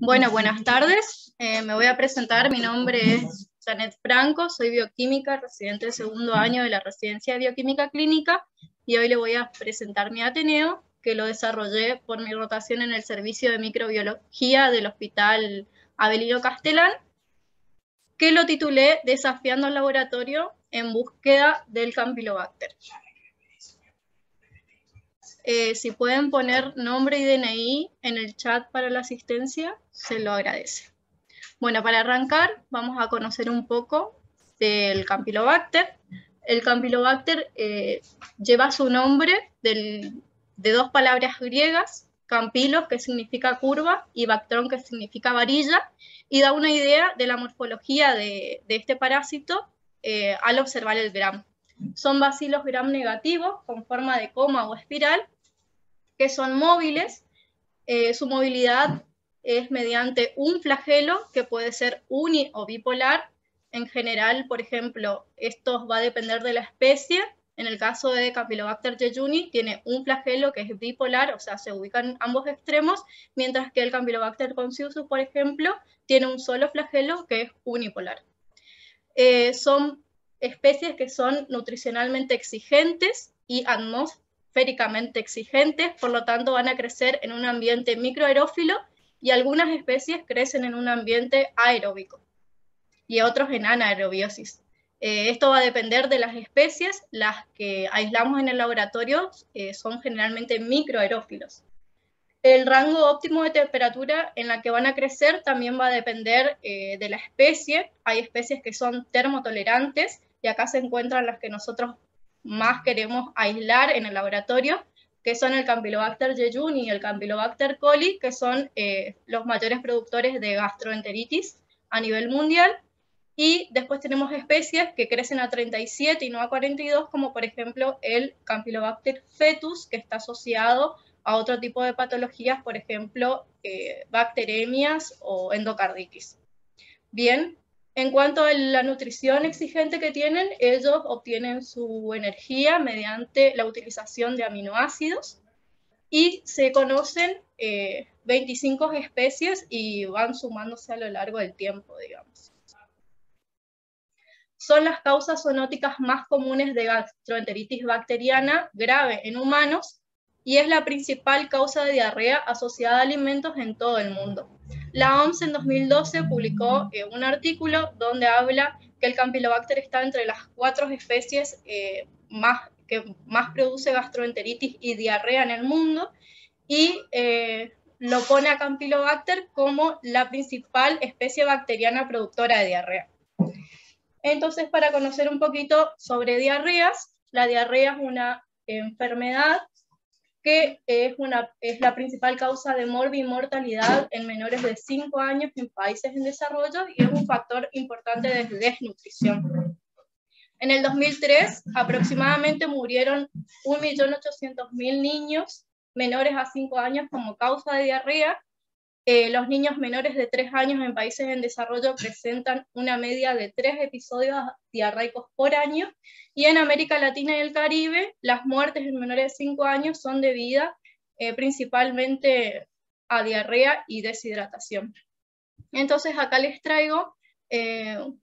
Bueno, buenas tardes. Me voy a presentar. Mi nombre es Janet Franco, soy bioquímica, residente de segundo año de la residencia de bioquímica clínica, y hoy le voy a presentar mi Ateneo, que lo desarrollé por mi rotación en el servicio de microbiología del Hospital Avelino Castellán, que lo titulé Desafiando el laboratorio en búsqueda del Campylobacter. Si pueden poner nombre y DNI en el chat para la asistencia, se lo agradece. Bueno, para arrancar vamos a conocer un poco del Campylobacter. El Campylobacter lleva su nombre de dos palabras griegas, campilos, que significa curva, y bactrón, que significa varilla, y da una idea de la morfología de este parásito al observar el gram. Son bacilos gram negativos con forma de coma o espiral, que son móviles. Su movilidad es mediante un flagelo que puede ser uni o bipolar. En general, por ejemplo, esto va a depender de la especie. En el caso de Campylobacter jejuni, tiene un flagelo que es bipolar, o sea, se ubican en ambos extremos, mientras que el Campylobacter concisus, por ejemplo, tiene un solo flagelo que es unipolar. Son especies que son nutricionalmente exigentes y atmosféricamente exigentes, por lo tanto van a crecer en un ambiente microaerófilo, y algunas especies crecen en un ambiente aeróbico y otros en anaerobiosis. Esto va a depender de las especies. Las que aislamos en el laboratorio son generalmente microaerófilos. El rango óptimo de temperatura en la que van a crecer también va a depender de la especie. Hay especies que son termotolerantes, y acá se encuentran las que nosotros más queremos aislar en el laboratorio, que son el Campylobacter jejuni y el Campylobacter coli, que son los mayores productores de gastroenteritis a nivel mundial. Y después tenemos especies que crecen a 37 y no a 42, como por ejemplo el Campylobacter fetus, que está asociado a otro tipo de patologías, por ejemplo, bacteremias o endocarditis. Bien, en cuanto a la nutrición exigente que tienen, ellos obtienen su energía mediante la utilización de aminoácidos, y se conocen 25 especies y van sumándose a lo largo del tiempo, digamos. Son las causas zoonóticas más comunes de gastroenteritis bacteriana grave en humanos, y es la principal causa de diarrea asociada a alimentos en todo el mundo. La OMS en 2012 publicó un artículo donde habla que el Campylobacter está entre las 4 especies que más produce gastroenteritis y diarrea en el mundo, y lo pone a Campylobacter como la principal especie bacteriana productora de diarrea. Entonces, para conocer un poquito sobre diarreas, la diarrea es una enfermedad que es la principal causa de morbimortalidad en menores de 5 años en países en desarrollo, y es un factor importante de desnutrición. En el 2003, aproximadamente murieron 1.800.000 niños menores a 5 años como causa de diarrea. Los niños menores de 3 años en países en desarrollo presentan una media de 3 episodios diarreicos por año, y en América Latina y el Caribe las muertes en menores de 5 años son debidas principalmente a diarrea y deshidratación. Entonces acá les traigo el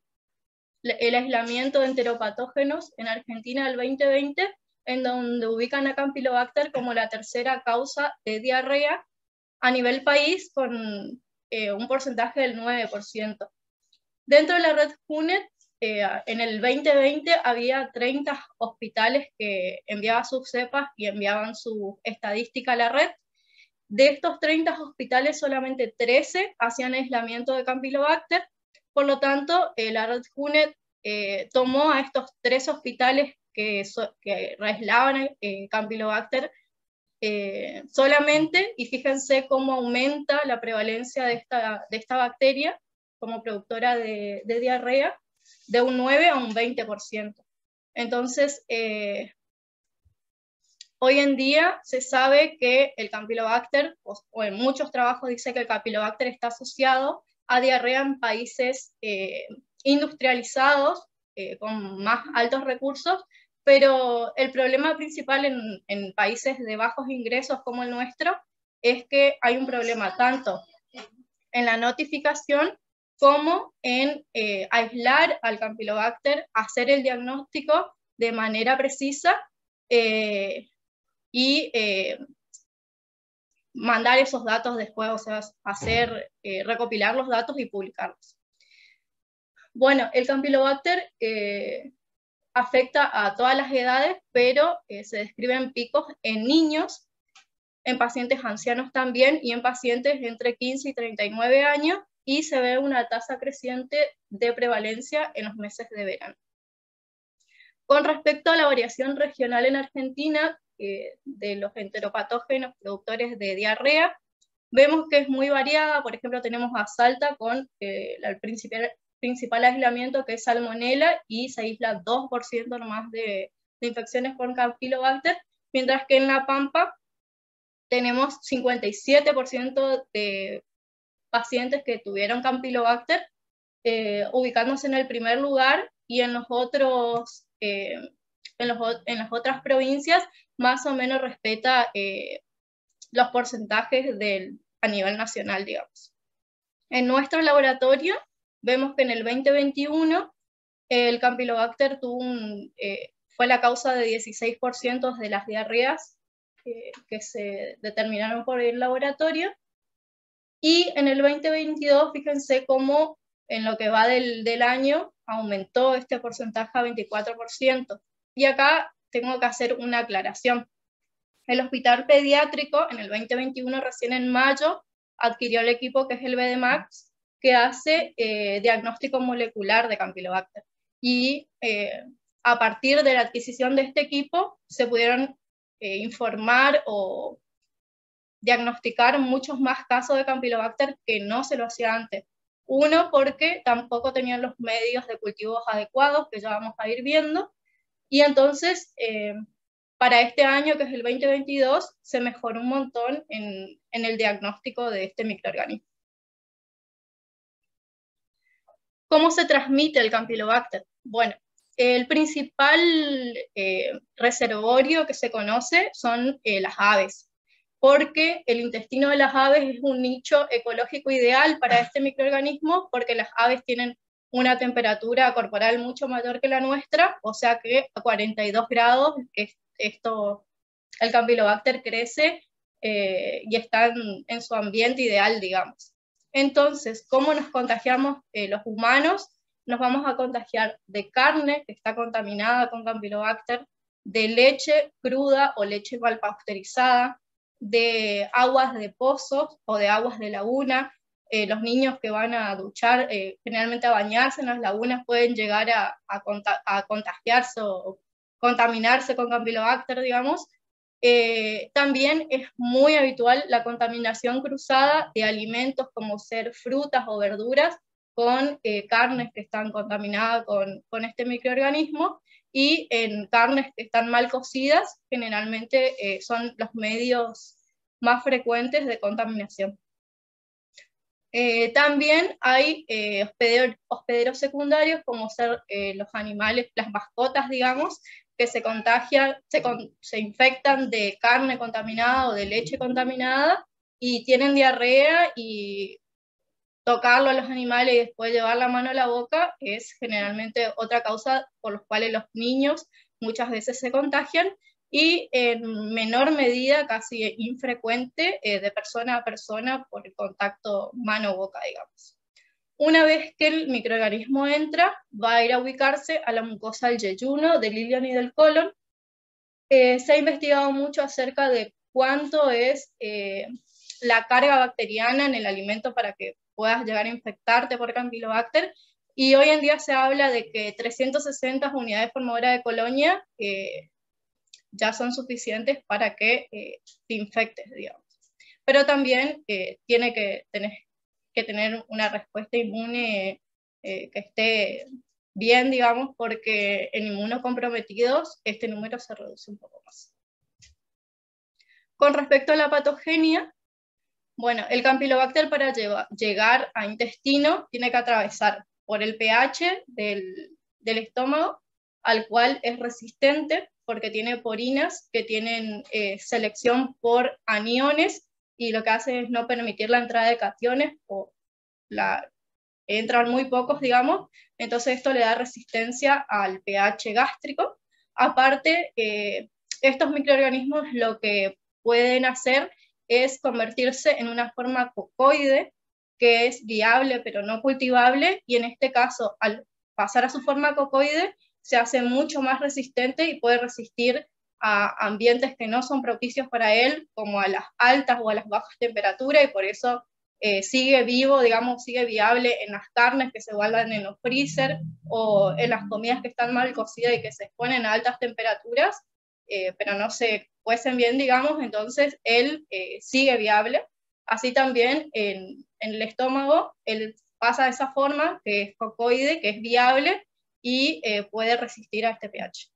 aislamiento de enteropatógenos en Argentina del 2020, en donde ubican a Campylobacter como la tercera causa de diarrea a nivel país, con un porcentaje del 9%. Dentro de la red HUNET, en el 2020 había 30 hospitales que enviaban sus cepas y enviaban su estadística a la red. De estos 30 hospitales, solamente 13 hacían aislamiento de Campylobacter. Por lo tanto, la red HUNET tomó a estos 3 hospitales que aislaban Campylobacter solamente, y fíjense cómo aumenta la prevalencia de esta bacteria como productora de diarrea, de un 9 a un 20%. Entonces, hoy en día se sabe que el Campylobacter, o en muchos trabajos dice que el Campylobacter está asociado a diarrea en países industrializados, con más altos recursos, pero el problema principal en países de bajos ingresos como el nuestro es que hay un problema tanto en la notificación como en aislar al Campylobacter, hacer el diagnóstico de manera precisa y mandar esos datos después, o sea, recopilar los datos y publicarlos. Bueno, el Campylobacter afecta a todas las edades, pero se describen picos en niños, en pacientes ancianos también, y en pacientes entre 15 y 39 años, y se ve una tasa creciente de prevalencia en los meses de verano. Con respecto a la variación regional en Argentina, de los enteropatógenos productores de diarrea, vemos que es muy variada. Por ejemplo, tenemos a Salta con el principal aislamiento, que es Salmonella, y se aísla 2% nomás de infecciones por Campylobacter, mientras que en La Pampa tenemos 57% de pacientes que tuvieron Campylobacter, ubicándose en el primer lugar, y en los otros, en las otras provincias, más o menos respeta los porcentajes a nivel nacional, digamos. En nuestro laboratorio vemos que en el 2021 el Campylobacter fue la causa de 16% de las diarreas que se determinaron por el laboratorio, y en el 2022, fíjense cómo en lo que va del año aumentó este porcentaje a 24%. Y acá tengo que hacer una aclaración. El hospital pediátrico en el 2021, recién en mayo, adquirió el equipo que es el BDMAX, que hace diagnóstico molecular de Campylobacter. Y a partir de la adquisición de este equipo se pudieron informar o diagnosticar muchos más casos de Campylobacter que no se lo hacía antes. Uno, porque tampoco tenían los medios de cultivos adecuados, que ya vamos a ir viendo, y entonces para este año, que es el 2022, se mejoró un montón en el diagnóstico de este microorganismo. ¿Cómo se transmite el Campylobacter? Bueno, el principal reservorio que se conoce son las aves, porque el intestino de las aves es un nicho ecológico ideal para este microorganismo, porque las aves tienen una temperatura corporal mucho mayor que la nuestra, o sea que a 42 grados el Campylobacter crece y está en su ambiente ideal, digamos. Entonces, ¿cómo nos contagiamos los humanos? Nos vamos a contagiar de carne que está contaminada con Campylobacter, de leche cruda o leche mal pasteurizada, de aguas de pozos o de aguas de laguna. Los niños que van a duchar, generalmente a bañarse en las lagunas, pueden llegar a contagiarse o contaminarse con Campylobacter, digamos. También es muy habitual la contaminación cruzada de alimentos como ser frutas o verduras con carnes que están contaminadas con este microorganismo, y en carnes que están mal cocidas, generalmente son los medios más frecuentes de contaminación. También hay hospederos secundarios, como ser los animales, las mascotas, digamos, que se contagian, se infectan de carne contaminada o de leche contaminada y tienen diarrea, y tocarlo a los animales y después llevar la mano a la boca es generalmente otra causa por la cual los niños muchas veces se contagian, y en menor medida, casi infrecuente, de persona a persona por el contacto mano-boca, digamos. Una vez que el microorganismo entra, va a ir a ubicarse a la mucosa del yeyuno, del ilion y del colon. Se ha investigado mucho acerca de cuánto es la carga bacteriana en el alimento para que puedas llegar a infectarte por Campylobacter, y hoy en día se habla de que 360 unidades por mora de colonia ya son suficientes para que te infectes, digamos. Pero también tiene que tener una respuesta inmune que esté bien, digamos, porque en inmunocomprometidos este número se reduce un poco más. Con respecto a la patogenia, bueno, el Campylobacter, para llegar a intestino, tiene que atravesar por el pH del estómago, al cual es resistente porque tiene porinas que tienen selección por aniones, y lo que hace es no permitir la entrada de cationes o entran muy pocos, digamos, entonces esto le da resistencia al pH gástrico. Aparte, estos microorganismos lo que pueden hacer es convertirse en una forma cocoide, que es viable pero no cultivable, y en este caso, al pasar a su forma cocoide, se hace mucho más resistente y puede resistir a ambientes que no son propicios para él, como a las altas o a las bajas temperaturas, y por eso sigue vivo, digamos, sigue viable en las carnes que se guardan en los freezer o en las comidas que están mal cocidas y que se exponen a altas temperaturas, pero no se cuecen bien, digamos, entonces él sigue viable. Así también en el estómago, él pasa de esa forma, que es cocoide, que es viable y puede resistir a este pH.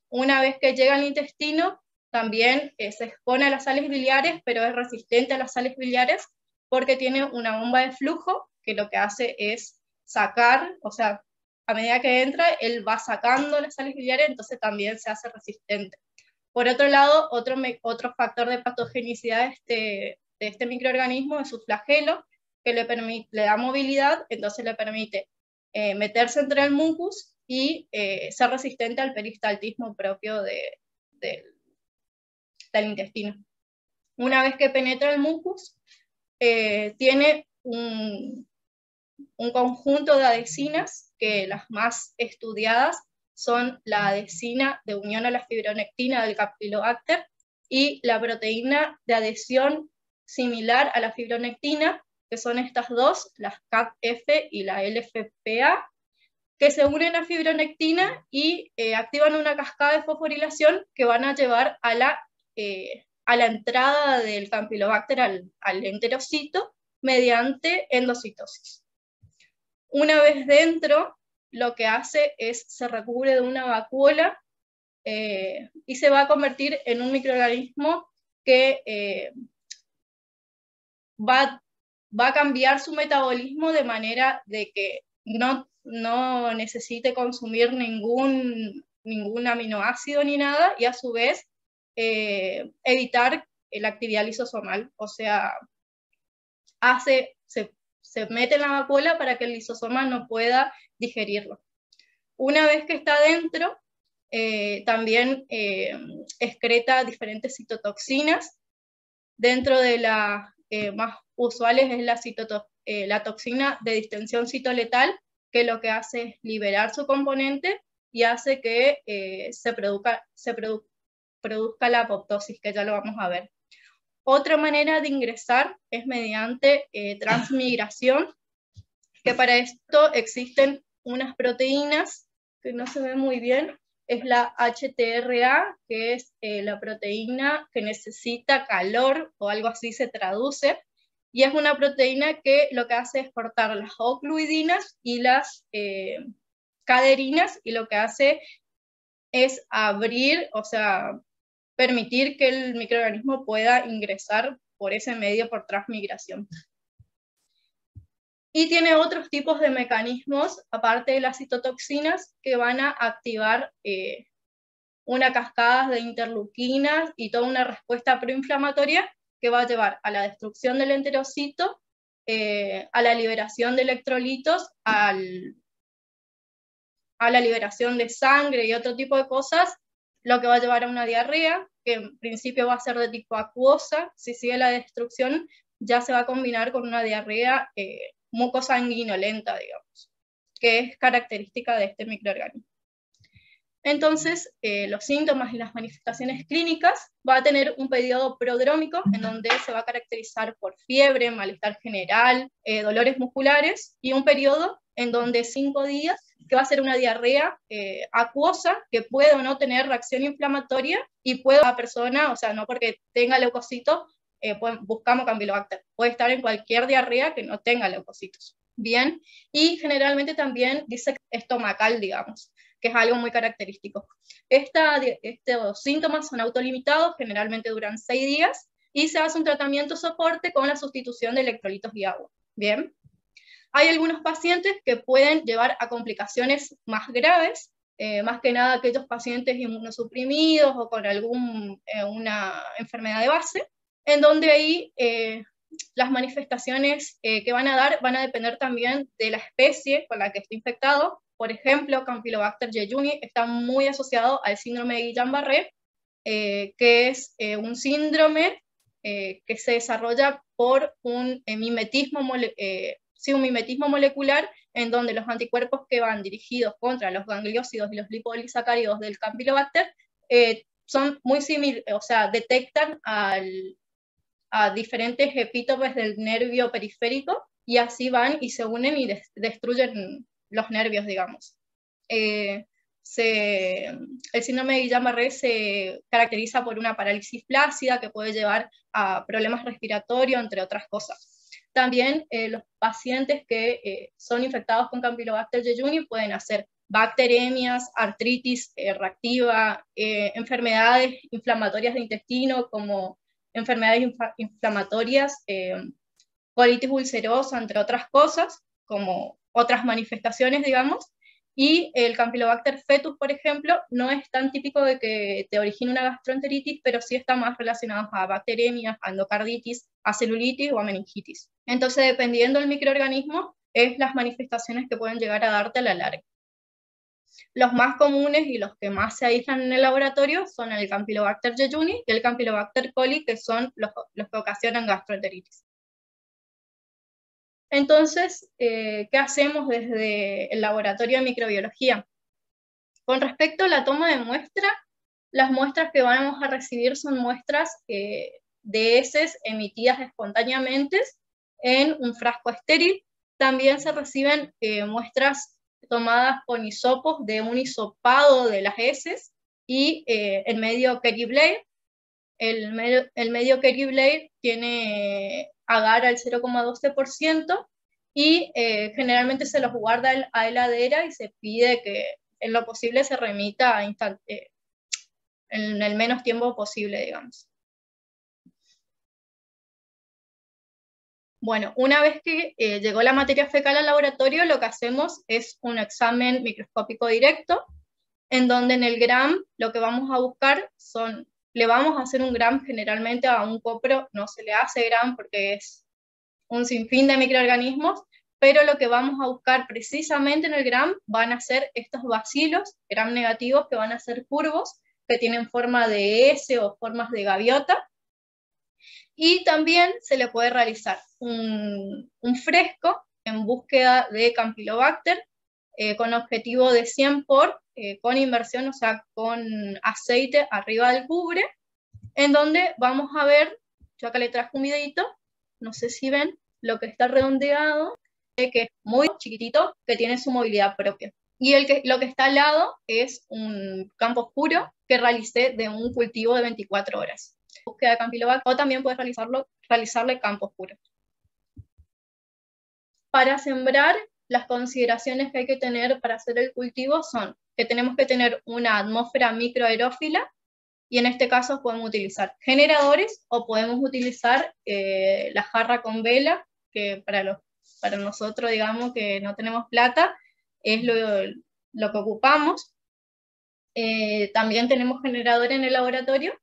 Una vez que llega al intestino, también se expone a las sales biliares, pero es resistente a las sales biliares porque tiene una bomba de flujo que lo que hace es sacar, o sea, a medida que entra, él va sacando las sales biliares, entonces también se hace resistente. Por otro lado, otro factor de patogenicidad de este microorganismo es su flagelo, que le da movilidad, entonces le permite meterse entre el mucus y ser resistente al peristaltismo propio del intestino. Una vez que penetra el mucus, tiene un conjunto de adhesinas, que las más estudiadas son la adhesina de unión a la fibronectina del Campylobacter y la proteína de adhesión similar a la fibronectina, que son estas dos, las CAP-F y la LFPA, que se unen a fibronectina y activan una cascada de fosforilación que van a llevar a la entrada del Campylobacter al enterocito mediante endocitosis. Una vez dentro, lo que hace es se recubre de una vacuola y se va a convertir en un microorganismo que va a cambiar su metabolismo de manera de que no necesite consumir ningún aminoácido ni nada, y a su vez evitar la actividad lisosomal, o sea, se mete en la vacuola para que el lisosoma no pueda digerirlo. Una vez que está dentro, también excreta diferentes citotoxinas. Dentro de las más usuales es la toxina de distensión citoletal, que lo que hace es liberar su componente y hace que se produzca la apoptosis, que ya lo vamos a ver. Otra manera de ingresar es mediante transmigración, que para esto existen unas proteínas que no se ven muy bien. Es la HTRA, que es la proteína que necesita calor, o algo así se traduce, y es una proteína que lo que hace es cortar las ocluidinas y las caderinas, y lo que hace es abrir, o sea, permitir que el microorganismo pueda ingresar por ese medio, por transmigración. Y tiene otros tipos de mecanismos, aparte de las citotoxinas, que van a activar una cascada de interleuquinas y toda una respuesta proinflamatoria que va a llevar a la destrucción del enterocito, a la liberación de electrolitos, a la liberación de sangre y otro tipo de cosas, lo que va a llevar a una diarrea, que en principio va a ser de tipo acuosa. Si sigue la destrucción, ya se va a combinar con una diarrea mucosanguinolenta, digamos, que es característica de este microorganismo. Entonces, los síntomas y las manifestaciones clínicas va a tener un periodo prodrómico en donde se va a caracterizar por fiebre, malestar general, dolores musculares, y un periodo en donde 5 días, que va a ser una diarrea acuosa, que puede o no tener reacción inflamatoria, y puede la persona, o sea, no porque tenga leucocitos, buscamos Campylobacter, puede estar en cualquier diarrea que no tenga leucocitos. Bien, y generalmente también dice estomacal, digamos, que es algo muy característico. Estos síntomas son autolimitados, generalmente duran 6 días, y se hace un tratamiento soporte con la sustitución de electrolitos y agua. Bien, hay algunos pacientes que pueden llevar a complicaciones más graves, más que nada aquellos pacientes inmunosuprimidos o con una enfermedad de base, en donde ahí las manifestaciones que van a dar van a depender también de la especie con la que esté infectado. Por ejemplo, Campylobacter jejuni está muy asociado al síndrome de Guillain-Barré, que es un síndrome que se desarrolla por un mimetismo molecular, en donde los anticuerpos que van dirigidos contra los gangliósidos y los lipopolisacáridos del Campylobacter son muy similares, o sea, detectan a diferentes epítopes del nervio periférico, y así van y se unen y destruyen los nervios, digamos. El síndrome de Guillain-Barré se caracteriza por una parálisis flácida que puede llevar a problemas respiratorios, entre otras cosas. También los pacientes que son infectados con Campylobacter jejuni pueden hacer bacteremias, artritis reactiva, enfermedades inflamatorias de intestino como enfermedades inflamatorias, colitis ulcerosa, entre otras cosas, como otras manifestaciones, digamos. Y el Campylobacter fetus, por ejemplo, no es tan típico de que te origine una gastroenteritis, pero sí está más relacionado a bacteremias, a endocarditis, a celulitis o a meningitis. Entonces, dependiendo del microorganismo, es las manifestaciones que pueden llegar a darte a la larga. Los más comunes y los que más se aíslan en el laboratorio son el Campylobacter jejuni y el Campylobacter coli, que son los que ocasionan gastroenteritis. Entonces, ¿qué hacemos desde el laboratorio de microbiología? Con respecto a la toma de muestra, las muestras que vamos a recibir son muestras de heces emitidas espontáneamente en un frasco estéril. También se reciben muestras tomadas con hisopos de un hisopado de las heces y el medio Kerry Blair. El medio Kerry Blair tiene agar al 0,12% y generalmente se los guarda a heladera y se pide que en lo posible se remita en el menos tiempo posible, digamos. Bueno, una vez que llegó la materia fecal al laboratorio, lo que hacemos es un examen microscópico directo, en donde en el gram lo que vamos a buscar le vamos a hacer un gram generalmente a un copro, no se le hace gram porque es un sinfín de microorganismos, pero lo que vamos a buscar precisamente en el gram van a ser estos bacilos gram negativos, que van a ser curvos, que tienen forma de S o formas de gaviota. Y también se le puede realizar un fresco en búsqueda de Campylobacter con objetivo de 100 por, con inversión, o sea, con aceite arriba del cubre, en donde vamos a ver, yo acá le traje un videito, no sé si ven, lo que está redondeado, que es muy chiquitito, que tiene su movilidad propia. Y lo que está al lado es un campo oscuro que realicé de un cultivo de 24 horas. Búsqueda de Campylobacter, o también puedes realizarle campo oscuro. Para sembrar, las consideraciones que hay que tener para hacer el cultivo son que tenemos que tener una atmósfera microaerófila, y en este caso podemos utilizar generadores o podemos utilizar la jarra con vela, que para nosotros, digamos, que no tenemos plata, es lo que ocupamos. También tenemos generador en el laboratorio.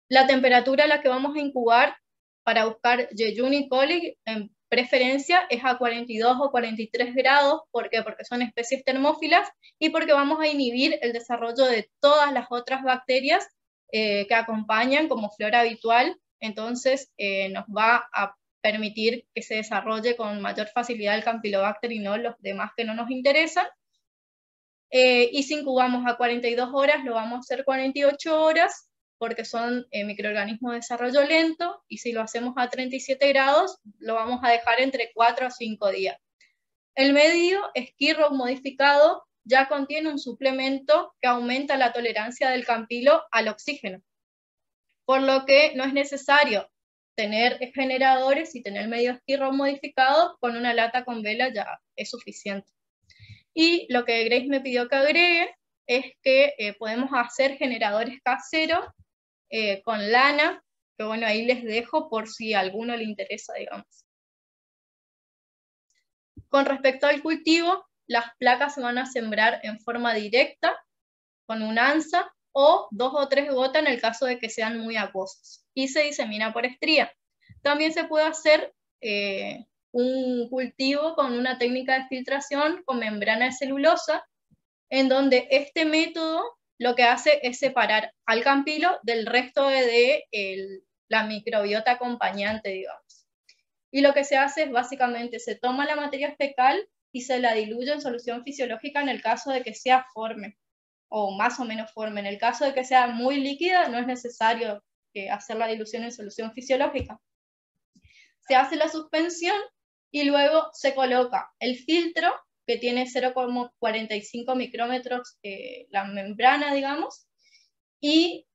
La temperatura a la que vamos a incubar para buscar jejuni coli en preferencia es a 42 o 43 grados. ¿Por qué? Porque son especies termófilas y porque vamos a inhibir el desarrollo de todas las otras bacterias que acompañan como flora habitual. Entonces nos va a permitir que se desarrolle con mayor facilidad el Campylobacter y no los demás que no nos interesan. Y si incubamos a 42 horas, lo vamos a hacer 48 horas, porque son microorganismos de desarrollo lento, y si lo hacemos a 37 grados, lo vamos a dejar entre 4 a 5 días. El medio Skid Row modificado ya contiene un suplemento que aumenta la tolerancia del campilo al oxígeno, por lo que no es necesario tener generadores y tener el medio Skid Row modificado, con una lata con vela ya es suficiente. Y lo que Grace me pidió que agregue es que podemos hacer generadores caseros con lana, que bueno, ahí les dejo por si a alguno le interesa, digamos. Con respecto al cultivo, las placas se van a sembrar en forma directa, con un ansa, o 2 o 3 gotas en el caso de que sean muy acuosas. y se disemina por estría. También se puede hacer un cultivo con una técnica de filtración con membrana de celulosa, en donde este método lo que hace es separar al campilo del resto de la microbiota acompañante, digamos. Y lo que se hace es básicamente se toma la materia fecal y se la diluye en solución fisiológica en el caso de que sea forme, o más o menos forme. En el caso de que sea muy líquida, no es necesario hacer la dilución en solución fisiológica. Se hace la suspensión y luego se coloca el filtro, que tiene 0,45 micrómetros la membrana, digamos, y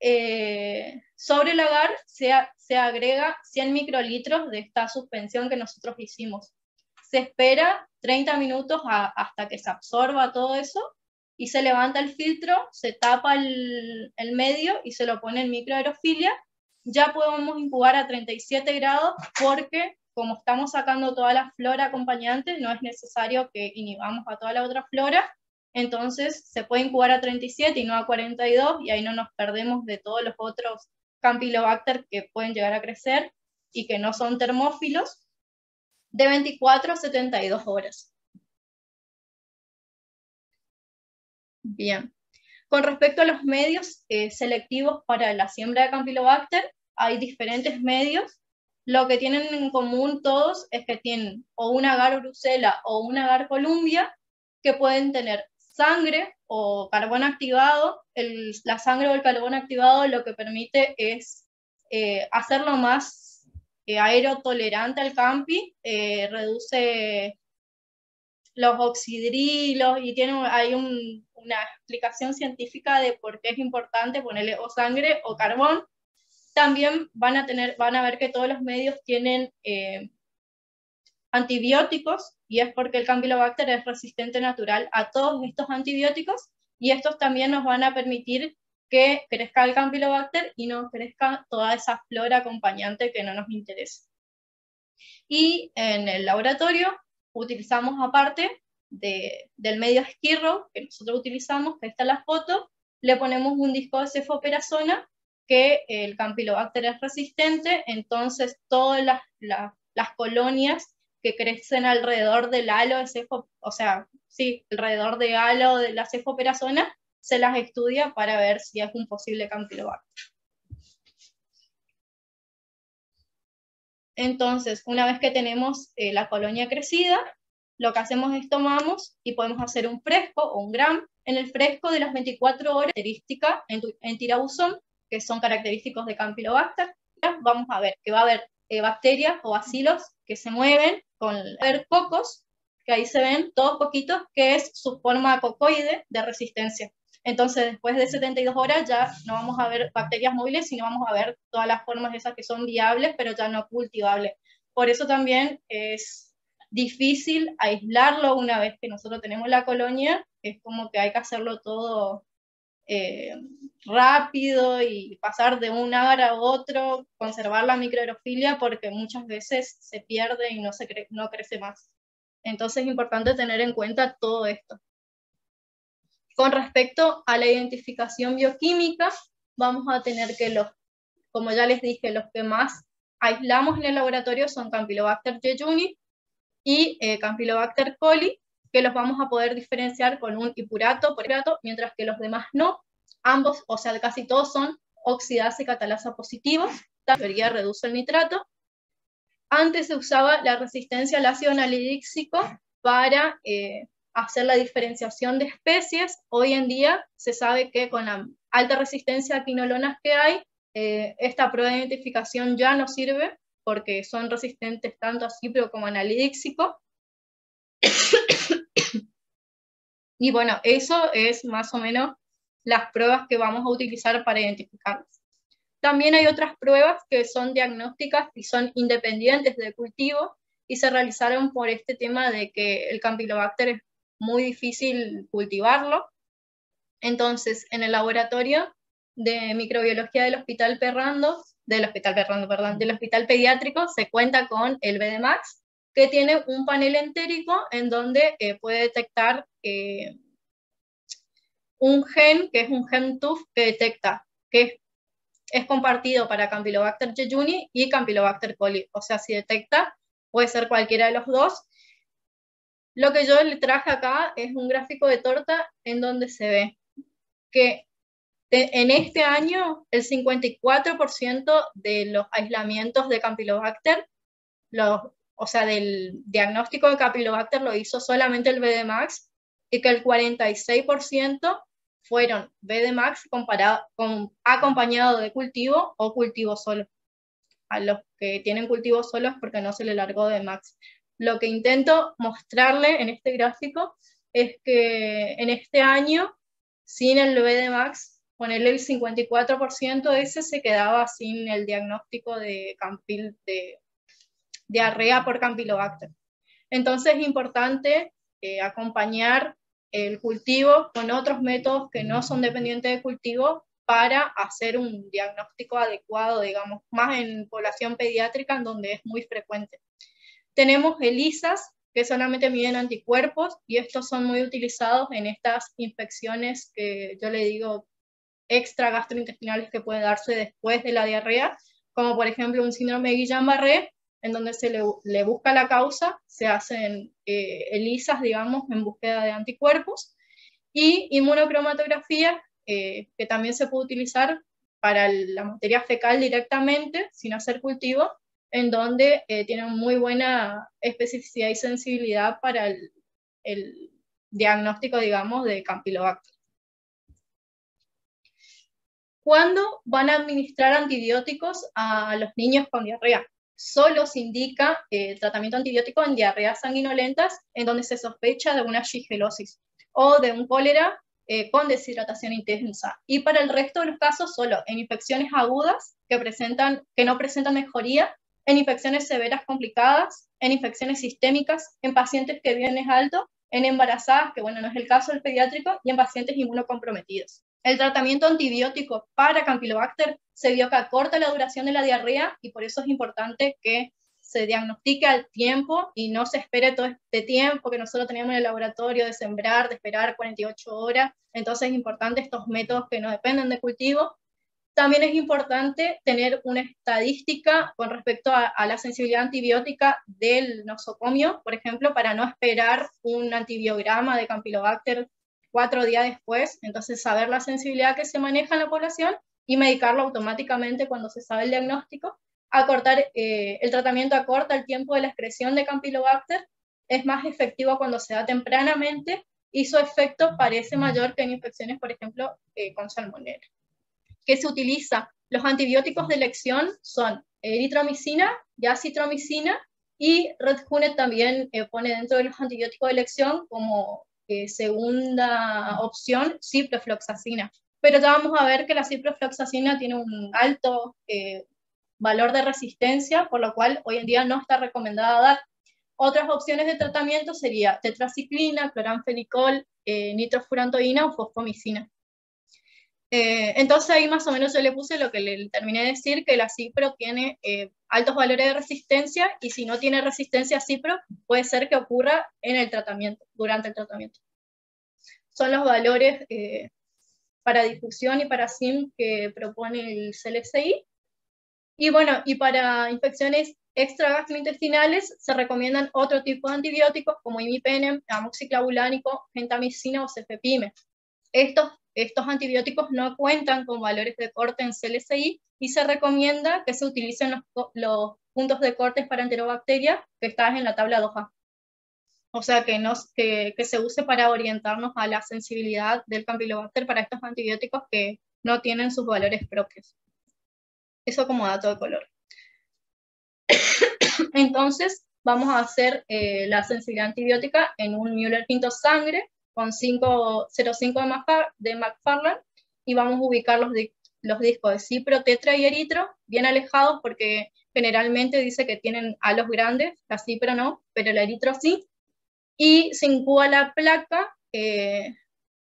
sobre el agar se agrega 100 microlitros de esta suspensión que nosotros hicimos. Se espera 30 minutos hasta que se absorba todo eso, y se levanta el filtro, se tapa el medio y se lo pone en microaerofilia. Ya podemos incubar a 37 grados porque como estamos sacando toda la flora acompañante, no es necesario que inhibamos a toda la otra flora, entonces se puede incubar a 37 y no a 42, y ahí no nos perdemos de todos los otros Campylobacter que pueden llegar a crecer y que no son termófilos, de 24 a 72 horas. Bien. Con respecto a los medios selectivos para la siembra de Campylobacter, hay diferentes medios. Lo que tienen en común todos es que tienen o un agar Brucella o un agar Columbia, que pueden tener sangre o carbón activado. La sangre o el carbón activado lo que permite es hacerlo más aerotolerante al campi, reduce los oxidrilos y hay una explicación científica de por qué es importante ponerle o sangre o carbón. También van a ver que todos los medios tienen antibióticos, y es porque el Campylobacter es resistente natural a todos estos antibióticos, y estos también nos van a permitir que crezca el Campylobacter y no crezca toda esa flora acompañante que no nos interesa. Y en el laboratorio utilizamos, aparte del medio Skirrow que nosotros utilizamos, que está en la foto, le ponemos un disco de cefoperazona, que el Campylobacter es resistente, entonces todas las colonias que crecen alrededor del halo de alrededor del halo de la cefoperazona, se las estudia para ver si es un posible Campylobacter. Entonces, una vez que tenemos la colonia crecida, lo que hacemos es tomamos y podemos hacer un fresco o un gram. En el fresco de las 24 horas, característica en tirabuzón, que son característicos de Campylobacter, vamos a ver que va a haber bacterias o bacilos que se mueven, cocos, que ahí se ven todos poquitos, que es su forma cocoide de resistencia. Entonces, después de 72 horas ya no vamos a ver bacterias móviles, sino vamos a ver todas las formas esas que son viables, pero ya no cultivables. Por eso también es difícil aislarlo una vez que nosotros tenemos la colonia. Es como que hay que hacerlo todo rápido y pasar de un agar a otro, conservar la microaerofilia, porque muchas veces se pierde y no crece más. Entonces es importante tener en cuenta todo esto. Con respecto a la identificación bioquímica, vamos a tener que como ya les dije, los que más aislamos en el laboratorio son Campylobacter jejuni y Campylobacter coli, que los vamos a poder diferenciar con un hipurato por hidrato, mientras que los demás no. Ambos, o sea, casi todos son oxidasa y catalasa positivos. La mayoría reduce el nitrato. Antes se usaba la resistencia al ácido analíxico para hacer la diferenciación de especies. Hoy en día se sabe que con la alta resistencia a quinolonas que hay, esta prueba de identificación ya no sirve, porque son resistentes tanto a cipro como a analíxico. Y bueno, eso es más o menos las pruebas que vamos a utilizar para identificarlos. También hay otras pruebas que son diagnósticas y son independientes del cultivo, y se realizaron por este tema de que el Campylobacter es muy difícil cultivarlo. Entonces, en el laboratorio de microbiología del Hospital Pediátrico, se cuenta con el BDMAX, que tiene un panel entérico en donde puede detectar un gen, que es un gen TUF, que detecta que es compartido para Campylobacter jejuni y Campylobacter coli. O sea, si detecta, puede ser cualquiera de los dos. Lo que yo le traje acá es un gráfico de torta en donde se ve que en este año el 54% de los aislamientos de Campylobacter, o sea, del diagnóstico de Campylobacter lo hizo solamente el BDMAX, y que el 46% fueron BDMAX acompañado de cultivo o cultivo solo. A los que tienen cultivo solo es porque no se le largó BDMAX. Lo que intento mostrarle en este gráfico es que en este año, sin el BDMAX, ponerle el 54% de ese se quedaba sin el diagnóstico de diarrea por Campylobacter. Entonces es importante acompañar el cultivo con otros métodos que no son dependientes de cultivo para hacer un diagnóstico adecuado, digamos, más en población pediátrica, en donde es muy frecuente. Tenemos ELISAs, que solamente miden anticuerpos, y estos son muy utilizados en estas infecciones que yo le digo extra gastrointestinales que pueden darse después de la diarrea, como por ejemplo un síndrome de Guillain-Barré, en donde se le busca la causa, se hacen ELISAs, digamos, en búsqueda de anticuerpos, y inmunocromatografía, que también se puede utilizar para la materia fecal directamente, sin hacer cultivo, en donde tienen muy buena especificidad y sensibilidad para el diagnóstico, digamos, de Campylobacter. ¿Cuándo van a administrar antibióticos a los niños con diarrea? Solo se indica tratamiento antibiótico en diarreas sanguinolentas en donde se sospecha de una shigelosis o de un cólera con deshidratación intensa. Y para el resto de los casos, solo en infecciones agudas que no presentan mejoría, en infecciones severas complicadas, en infecciones sistémicas, en pacientes que viven alto, en embarazadas, que bueno, no es el caso del pediátrico, y en pacientes inmunocomprometidos. El tratamiento antibiótico para Campylobacter se vio que acorta la duración de la diarrea, y por eso es importante que se diagnostique al tiempo y no se espere todo este tiempo que nosotros teníamos en el laboratorio de sembrar, de esperar 48 horas. Entonces es importante estos métodos que no dependen de cultivo. También es importante tener una estadística con respecto a la sensibilidad antibiótica del nosocomio, por ejemplo, para no esperar un antibiograma de Campylobacter 4 días después. Entonces saber la sensibilidad que se maneja en la población y medicarlo automáticamente cuando se sabe el diagnóstico. El tratamiento acorta el tiempo de la excreción de Campylobacter, es más efectivo cuando se da tempranamente y su efecto parece mayor que en infecciones, por ejemplo, con salmonella. ¿Qué se utiliza? Los antibióticos de elección son eritromicina y acitromicina, y Red Hunet también pone dentro de los antibióticos de elección como segunda opción ciprofloxacina. Pero ya vamos a ver que la ciprofloxacina tiene un alto valor de resistencia, por lo cual hoy en día no está recomendada dar. Otras opciones de tratamiento sería tetraciclina, cloranfenicol, nitrofurantoína o fosfomicina. Entonces ahí más o menos yo le puse lo que le terminé de decir, que la cipro tiene altos valores de resistencia, y si no tiene resistencia a cipro, puede ser que ocurra en el tratamiento, durante el tratamiento. Son los valores para difusión y para SIM que propone el CLSI. Y bueno, y para infecciones extragastrointestinales se recomiendan otro tipo de antibióticos como imipenem, amoxiclavulánico, gentamicina o cefepime. Estos antibióticos no cuentan con valores de corte en CLSI y se recomienda que se utilicen los puntos de corte para enterobacterias que están en la tabla 2A. O sea, que se use para orientarnos a la sensibilidad del Campylobacter para estos antibióticos que no tienen sus valores propios. Eso como dato de color. Entonces, vamos a hacer la sensibilidad antibiótica en un Müller-Pinto sangre con 0,5 de McFarland, y vamos a ubicar los discos de cipro, tetra y eritro bien alejados, porque generalmente dice que tienen halos grandes, la cipro no, pero el eritro sí, y se incuba la placa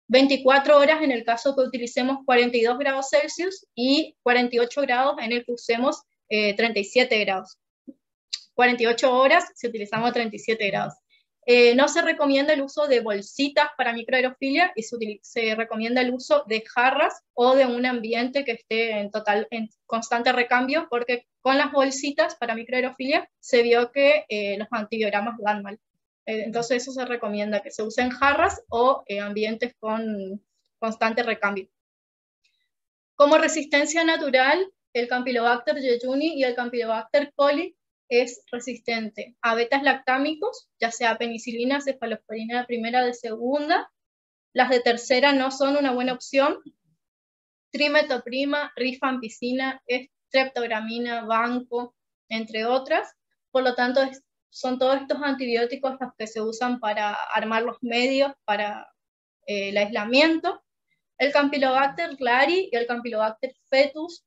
24 horas en el caso que utilicemos 42 grados Celsius y 48 grados en el que usemos 37 grados. 48 horas si utilizamos 37 grados. No se recomienda el uso de bolsitas para microaerofilia y se recomienda el uso de jarras o de un ambiente que esté en constante recambio, porque con las bolsitas para microaerofilia se vio que los antibiogramas van mal. Entonces eso se recomienda que se usen jarras o ambientes con constante recambio. Como resistencia natural, el Campylobacter jejuni y el Campylobacter coli es resistente a betas-lactámicos, ya sea penicilina, cefalosporina de primera, de segunda. Las de tercera no son una buena opción. Trimetoprima, rifampicina, streptogramina, banco, entre otras. Por lo tanto, son todos estos antibióticos los que se usan para armar los medios para el aislamiento. El Campylobacter clari y el Campylobacter fetus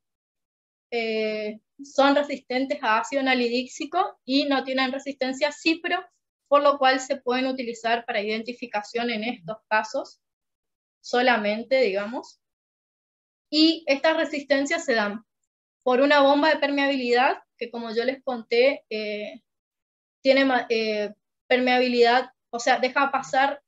son resistentes a ácido nalidíxico y no tienen resistencia a cipro, por lo cual se pueden utilizar para identificación en estos casos solamente, digamos. Y estas resistencias se dan por una bomba de permeabilidad que, como yo les conté, tiene permeabilidad, o sea, deja pasar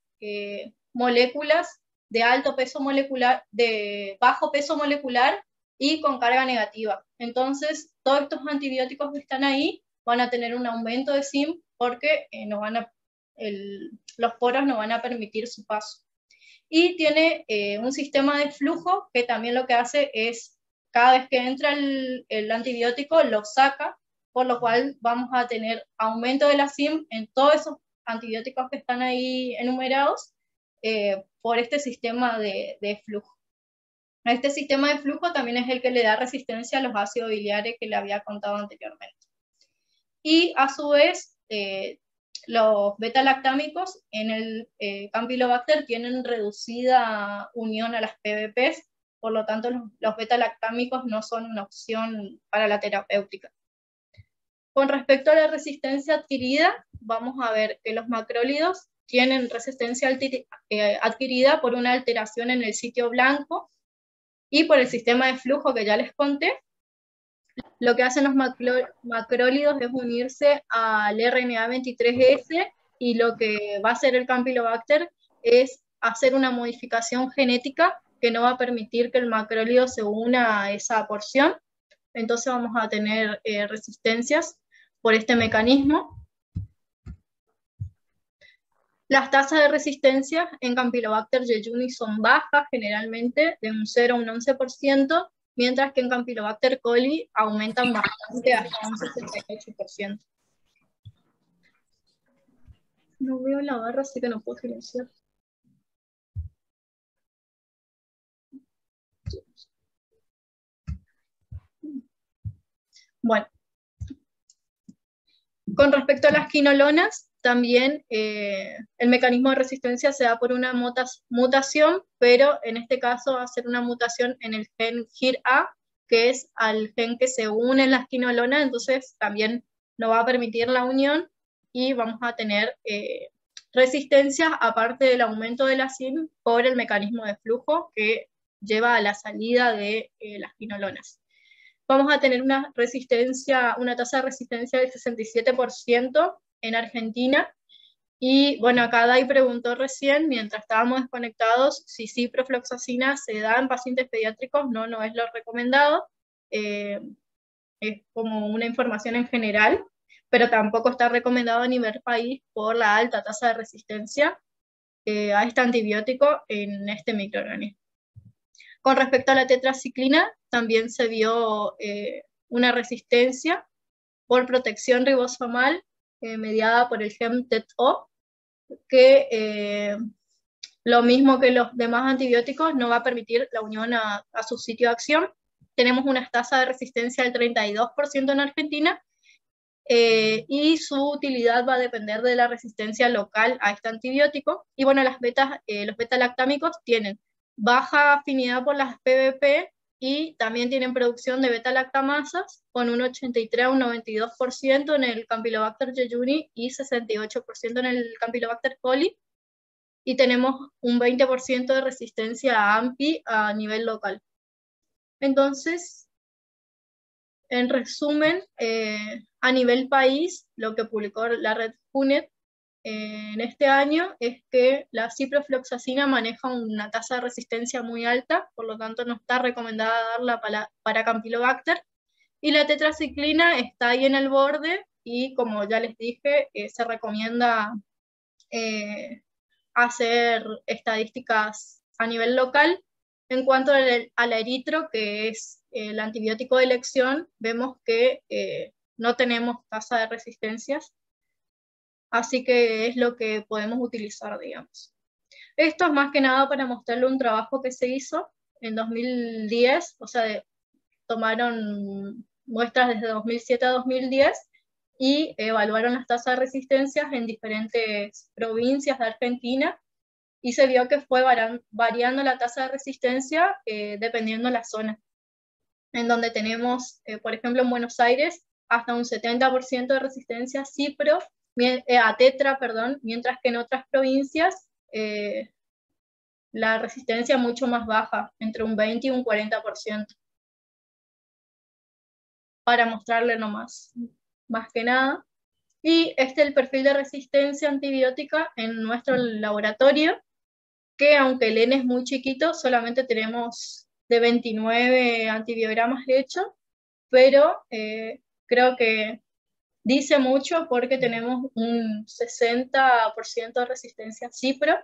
moléculas de alto peso molecular, de bajo peso molecular y con carga negativa. Entonces, todos estos antibióticos que están ahí van a tener un aumento de SIM porque los poros no van a permitir su paso. Y tiene un sistema de flujo que también lo que hace es, cada vez que entra el antibiótico, lo saca, por lo cual vamos a tener aumento de la SIM en todos esos antibióticos que están ahí enumerados por este sistema de flujo. Este sistema de flujo también es el que le da resistencia a los ácidos biliares que le había contado anteriormente. Y a su vez, los beta-lactámicos en el Campylobacter tienen reducida unión a las PBPs, por lo tanto los beta-lactámicos no son una opción para la terapéutica. Con respecto a la resistencia adquirida, vamos a ver que los macrólidos tienen resistencia adquirida por una alteración en el sitio blanco y por el sistema de flujo que ya les conté. Lo que hacen los macrólidos es unirse al RNA 23S y lo que va a hacer el Campylobacter es hacer una modificación genética que no va a permitir que el macrólido se una a esa porción. Entonces vamos a tener resistencias por este mecanismo. Las tasas de resistencia en Campylobacter jejuni son bajas, generalmente de un 0 a un 11%, mientras que en Campylobacter coli aumentan bastante hasta un 68%. No veo la barra, así que no puedo silenciar. Bueno, con respecto a las quinolonas, también el mecanismo de resistencia se da por una mutación, pero en este caso va a ser una mutación en el gen GIR-A, que es al gen que se une en las quinolonas, entonces también no va a permitir la unión y vamos a tener resistencia aparte del aumento de la SIM por el mecanismo de flujo que lleva a la salida de las quinolonas. Vamos a tener una tasa de resistencia del 67% en Argentina. Y bueno, acá Dai preguntó recién, mientras estábamos desconectados, si ciprofloxacina se da en pacientes pediátricos. No, no es lo recomendado. Es como una información en general, pero tampoco está recomendado a nivel país por la alta tasa de resistencia a este antibiótico en este microorganismo. Con respecto a la tetraciclina, también se vio una resistencia por protección ribosomal mediada por el gen TET-O, que lo mismo que los demás antibióticos no va a permitir la unión a su sitio de acción. Tenemos una tasa de resistencia del 32% en Argentina y su utilidad va a depender de la resistencia local a este antibiótico. Y bueno, los beta-lactámicos tienen baja afinidad por las PBP y también tienen producción de beta-lactamasas con un 83 a un 92% en el Campylobacter jejuni y 68% en el Campylobacter coli, y tenemos un 20% de resistencia a AMPI a nivel local. Entonces, en resumen, a nivel país, lo que publicó la red PUNET en este año es que la ciprofloxacina maneja una tasa de resistencia muy alta, por lo tanto no está recomendada darla para Campylobacter, y la tetraciclina está ahí en el borde, y como ya les dije, se recomienda hacer estadísticas a nivel local. En cuanto al eritro, que es el antibiótico de elección, vemos que no tenemos tasa de resistencias, así que es lo que podemos utilizar, digamos. Esto es más que nada para mostrarle un trabajo que se hizo en 2010, o sea, tomaron muestras desde 2007 a 2010 y evaluaron las tasas de resistencias en diferentes provincias de Argentina, y se vio que fue variando la tasa de resistencia dependiendo de la zona. En donde tenemos, por ejemplo, en Buenos Aires, hasta un 70% de resistencia a tetra, perdón, mientras que en otras provincias la resistencia es mucho más baja, entre un 20 y un 40%. Para mostrarle nomás, más que nada. Y este es el perfil de resistencia antibiótica en nuestro laboratorio, que aunque el N es muy chiquito, solamente tenemos de 29 antibiogramas hechos, pero creo que dice mucho porque tenemos un 60% de resistencia a cipro,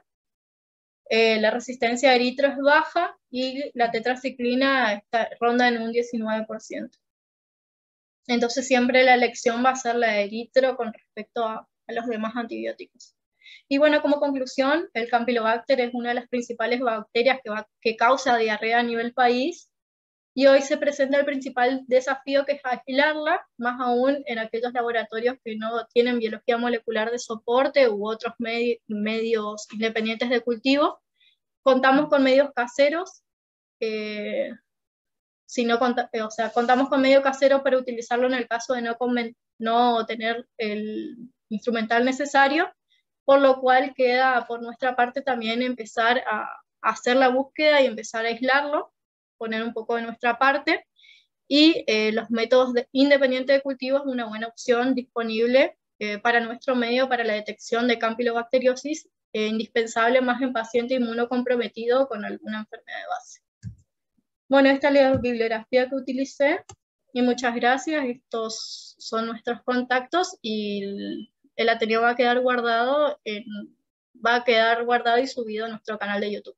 la resistencia a eritro es baja y la tetraciclina ronda en un 19%. Entonces siempre la elección va a ser la de eritro con respecto a los demás antibióticos. Y bueno, como conclusión, el Campylobacter es una de las principales bacterias que causa diarrea a nivel país, y hoy se presenta el principal desafío, que es aislarla, más aún en aquellos laboratorios que no tienen biología molecular de soporte u otros medios independientes de cultivo. Contamos con medios caseros, contamos con medio casero para utilizarlo en el caso de no tener el instrumental necesario, por lo cual queda por nuestra parte también empezar a hacer la búsqueda y empezar a aislarlo, poner un poco de nuestra parte, y los métodos independientes de cultivo es una buena opción disponible para nuestro medio para la detección de campylobacteriosis, indispensable más en paciente inmunocomprometido con alguna enfermedad de base. Bueno, esta es la bibliografía que utilicé, y muchas gracias. Estos son nuestros contactos, y el Ateneo va a quedar guardado y subido a nuestro canal de YouTube.